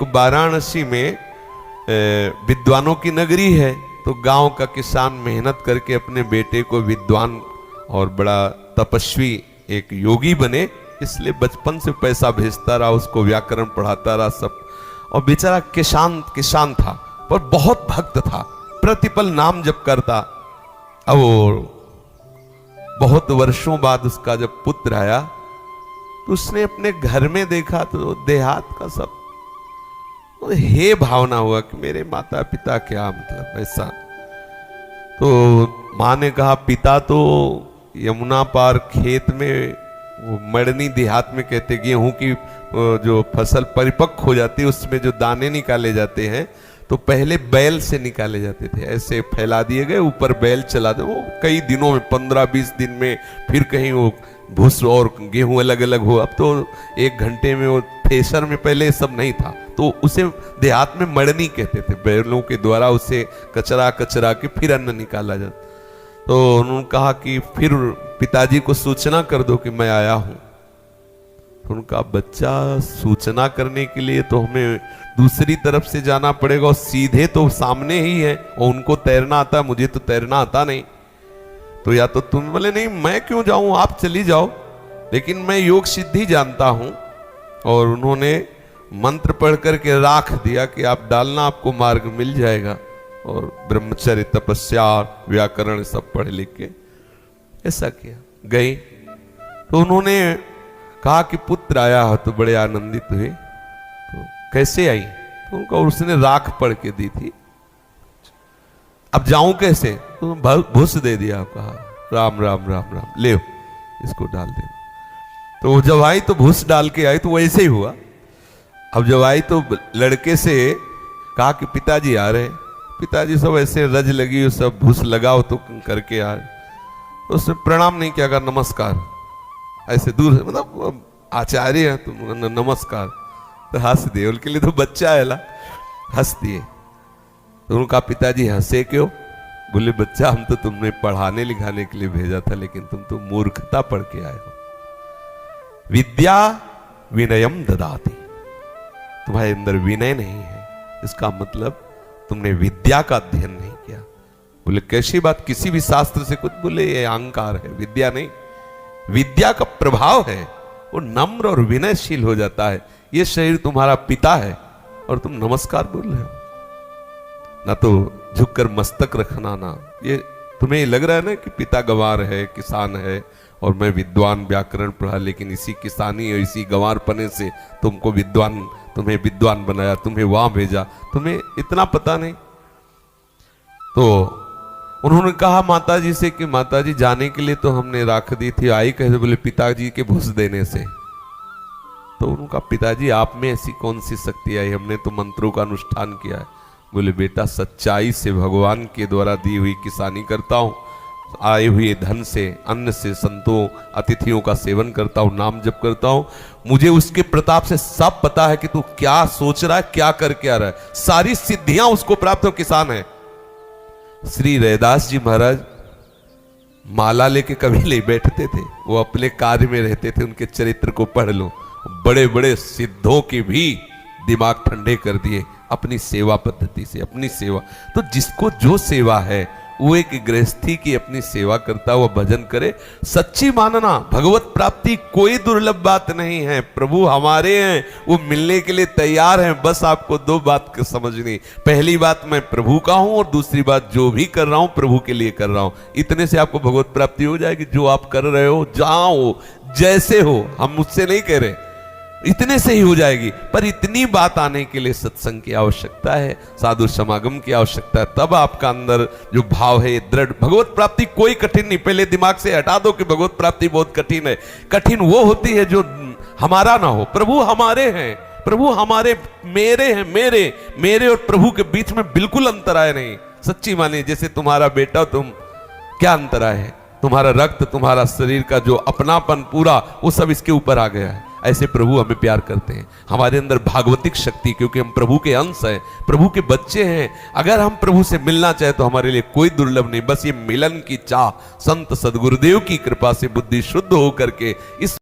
वाराणसी में विद्वानों की नगरी है, तो गांव का किसान मेहनत करके अपने बेटे को विद्वान और बड़ा तपस्वी एक योगी बने, इसलिए बचपन से पैसा भेजता रहा, उसको व्याकरण पढ़ाता रहा सब। और बेचारा किसान था पर बहुत भक्त था, प्रतिपल नाम जप करता। अब बहुत वर्षों बाद उसका जब पुत्र आया तो उसने अपने घर में देखा तो देहात का सब हे भावना हुआ कि मेरे माता पिता क्या मतलब ऐसा। तो माँ ने कहा पिता तो यमुना पार खेत में, वो मड़नी देहात में कहते गेहूं की जो फसल परिपक्व हो जाती है उसमें जो दाने निकाले जाते हैं तो पहले बैल से निकाले जाते थे, ऐसे फैला दिए गए, ऊपर बैल चला दे, वो कई दिनों में 15-20 दिन में फिर कहीं वो भूस और गेहूं अलग अलग हो। अब तो 1 घंटे में वो थ्रेशर में पहले सब नहीं था, तो उसे देहात में मड़नी कहते थे, बैलों के द्वारा उसे कचरा के फिर अन्न निकाला जाता। तो उन्होंने कहा कि फिर पिताजी को सूचना कर दो कि मैं आया हूं। तो उनका बच्चा सूचना करने के लिए तो हमें दूसरी तरफ से जाना पड़ेगा और सीधे तो सामने ही है, और उनको तैरना आता, मुझे तो तैरना आता नहीं, तो या तो तुम बोले नहीं मैं क्यों जाऊं, आप चली जाओ, लेकिन मैं योग सिद्धि जानता हूं। और उन्होंने मंत्र पढ़ करके राख दिया कि आप डालना, आपको मार्ग मिल जाएगा। और ब्रह्मचर्य तपस्या व्याकरण सब पढ़ लिख के ऐसा किया। गई तो उन्होंने कहा कि पुत्र आया हो, तो बड़े आनंदित हुए। तो कैसे आई, तो उनको उसने राख पढ़ के दी थी। अब जाऊं कैसे, तो भूस दे दिया, कहा राम राम राम राम ले इसको डाल दे। तो जब आई तो भूस डाल के आई, तो वैसे ही हुआ। अब जब आई तो लड़के से कहा कि पिताजी आ रहे, पिताजी सब ऐसे रज लगी, सब भूस लगाओ तो करके आ रहे। तो उसने प्रणाम नहीं किया, कहा नमस्कार, ऐसे दूर, मतलब आचार्य है तुम, नमस्कार। तो हंस दिए, उनके लिए तो बच्चा है ला, हंस दिए। तो उनका पिताजी हंसे क्यों, बोले बच्चा हम तो तुमने पढ़ाने लिखाने के लिए भेजा था, लेकिन तुम तो मूर्खता पढ़ के आए हो। विद्या विनयम ददाति, तुम्हारे अंदर विनय नहीं है, इसका मतलब तुमने विद्या का अध्ययन नहीं किया। बोले कैसी बात, किसी भी शास्त्र से कुछ, बोले ये अहंकार है, विद्या नहीं। विद्या का प्रभाव है, वो नम्र और विनयशील हो जाता है। ये शरीर तुम्हारा पिता है और तुम नमस्कार बोल रहे हो, ना तो झुककर मस्तक रखना, ना ये तुम्हें लग रहा है ना कि पिता गंवार है, किसान है, और मैं विद्वान व्याकरण पढ़ा, लेकिन इसी किसानी और इसी गंवारपने से तुमको विद्वान, तुम्हें विद्वान बनाया, तुम्हें वहां भेजा, तुम्हें इतना पता नहीं। तो उन्होंने कहा माताजी से कि माताजी जाने के लिए तो हमने राख दी थी, आई कैसे, बोले पिताजी के भूस देने से। तो उनका पिताजी आप में ऐसी कौन सी शक्ति आई, हमने तो मंत्रों का अनुष्ठान किया है। बोले बेटा सच्चाई से भगवान के द्वारा दी हुई किसानी करता हूं, आए हुए धन से, अन्न से, संतों अतिथियों का सेवन करता हूं, नाम जप करता हूं, मुझे उसके प्रताप से सब पता है कि तू क्या सोच रहा है, क्या करके आ रहा है, सारी सिद्धियां उसको प्राप्त हो, किसान है। श्री रैदास जी महाराज माला लेके कभी नहीं बैठते थे, वो अपने कार्य में रहते थे। उनके चरित्र को पढ़ लो, बड़े बड़े सिद्धों के भी दिमाग ठंडे कर दिए अपनी सेवा पद्धति से, अपनी सेवा। तो जिसको जो सेवा है वो एक गृहस्थी की अपनी सेवा करता हुआ भजन करे, सच्ची मानना भगवत प्राप्ति कोई दुर्लभ बात नहीं है। प्रभु हमारे हैं, वो मिलने के लिए तैयार हैं। बस आपको 2 बात समझनी, पहली बात मैं प्रभु का हूं, और दूसरी बात जो भी कर रहा हूं प्रभु के लिए कर रहा हूं। इतने से आपको भगवत प्राप्ति हो जाएगी। जो आप कर रहे हो, जहां हो, जैसे हो, हम मुझसे नहीं कह रहे, इतने से ही हो जाएगी। पर इतनी बात आने के लिए सत्संग की आवश्यकता है, साधु समागम की आवश्यकता है, तब आपका अंदर जो भाव है दृढ़। भगवत प्राप्ति कोई कठिन नहीं, पहले दिमाग से हटा दो कि भगवत प्राप्ति बहुत कठिन है। कठिन वो होती है जो हमारा ना हो। प्रभु हमारे हैं, प्रभु हमारे, मेरे हैं, मेरे और प्रभु के बीच में बिल्कुल अंतराय नहीं। सच्ची मानिए, जैसे तुम्हारा बेटा, तुम क्या अंतराय है, तुम्हारा रक्त, तुम्हारा शरीर का जो अपनापन पूरा, वो सब इसके ऊपर आ गया है। ऐसे प्रभु हमें प्यार करते हैं, हमारे अंदर भागवतिक शक्ति, क्योंकि हम प्रभु के अंश हैं, प्रभु के बच्चे हैं। अगर हम प्रभु से मिलना चाहे तो हमारे लिए कोई दुर्लभ नहीं, बस ये मिलन की चाह, संत सदगुरुदेव की कृपा से बुद्धि शुद्ध होकर के इस